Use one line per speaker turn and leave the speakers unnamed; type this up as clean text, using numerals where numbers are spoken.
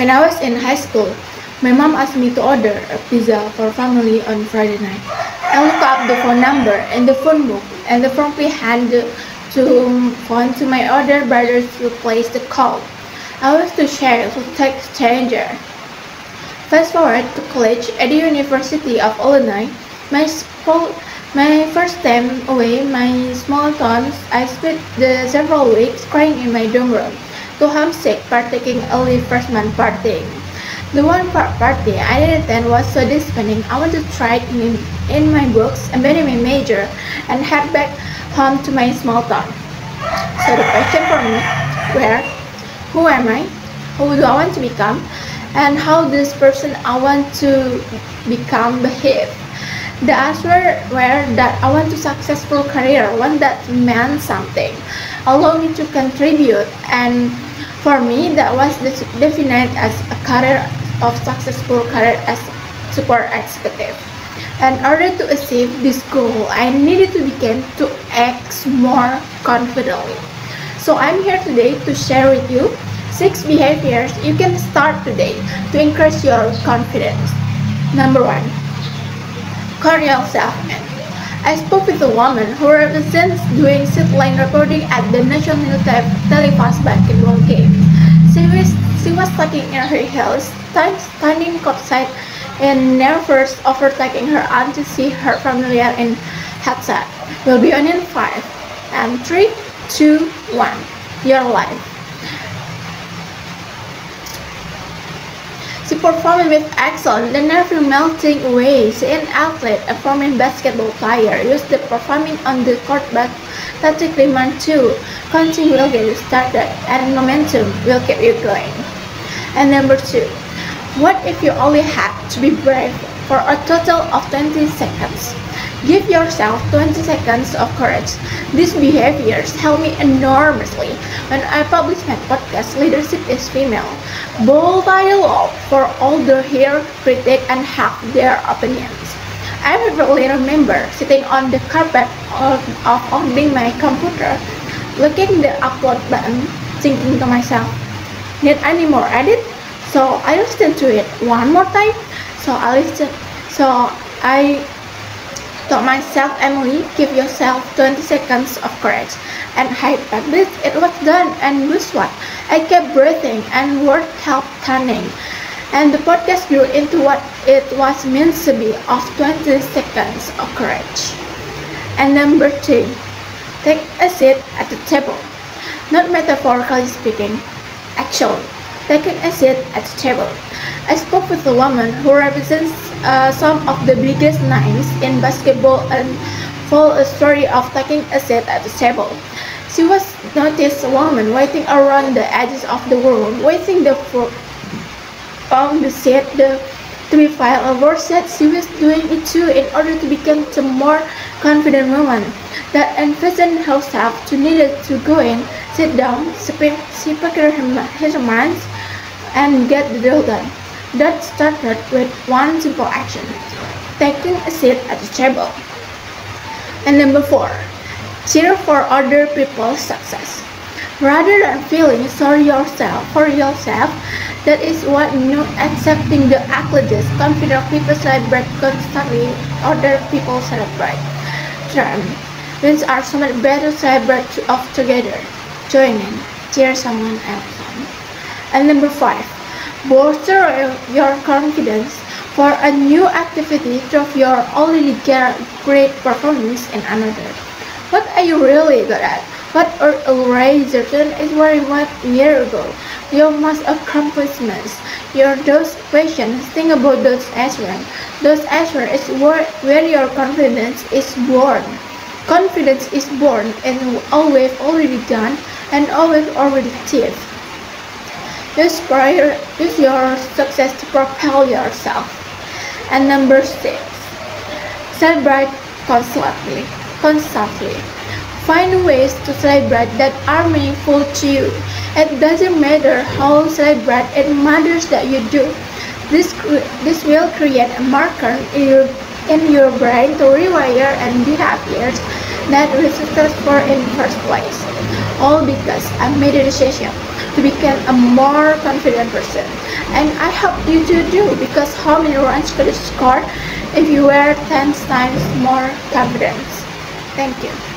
When I was in high school, my mom asked me to order a pizza for family on Friday night. I looked up the phone number in the phone book and promptly handed the phone to my older brother to place the call. I was too shy to take a stranger. Fast forward to college at the University of Illinois, my first time away my small town. I spent the several weeks crying in my dorm room, too homesick partaking early freshman partying. The one party I didn't attend was so disappointing. I wanted to try it in my books, abandon my major, and head back home to my small town. So the question for me, where, who am I, who do I want to become, and how this person I want to become behave. The answer were that I want a successful career, one that meant something, allow me to contribute, and for me that was defined as a career of successful career as support executive. In order to achieve this goal, I needed to begin to act more confidently. So I'm here today to share with you 6 behaviors you can start today to increase your confidence. Number 1. Call yourself in. I spoke with a woman who represents doing sideline reporting at the National Telepass basketball game. She was tucking in her heels, standing courtside, and nervous, overtaking her aunt to see her familiar in headset. We'll be on in 5, and 3, 2, 1. Your life. She performed with excellence, the nerve melting away. She an athlete, a former basketball player, used to performing on the court but tactic demand too. Coaching will get you started and momentum will keep you going. And number 2, what if you only had to be brave for a total of 20 seconds? Give yourself 20 seconds of courage. These behaviors help me enormously when I publish my podcast, Leadership is Female. Bold dialogue for all the hear, critic, and have their opinions. I vividly remember sitting on the carpet of opening my computer, looking the upload button, thinking to myself, need any more edit? So I listened to it one more time. So I told myself, Emily, give yourself 20 seconds of courage. And I published, it was done, and guess what? I kept breathing and word kept turning. And the podcast grew into what it was meant to be, of 20 seconds of courage. And number 2, take a seat at the table. Not metaphorically speaking, actually, taking a seat at the table. I spoke with a woman who represents some of the biggest names in basketball and told a story of taking a seat at the table. She was noticed a woman waiting around the edges of the room, waiting on the seat to be filled. Or said she was doing it too in order to become a more confident woman that envisioned herself to needed to go in, sit down, speak her mind, and get the deal done. That started with one simple action, taking a seat at the table. And number 4, cheer for other people's success. Rather than feeling sorry for yourself, that is what not accepting the accolades. Confident people celebrate constantly, other people celebrate. Wins are so much better celebrate together. Join in, cheer someone else on. And number 5, bolster your confidence for a new activity through your already great performance in another. What are you really good at? What are already certain is where you were a year ago? Your most accomplishments, those questions, think about those answers. Those answers is where your confidence is born. Confidence is born in always already done and always already achieved. Use your success to propel yourself. And number 6, celebrate constantly. Find ways to celebrate that are meaningful to you. It doesn't matter how you celebrate, it matters that you do. This will create a marker in your brain to rewire and behaviors that were successful in the first place. all because I made a decision to become a more confident person. And I hope you do too, because how many runs could you score if you were 10 times more confident? Thank you.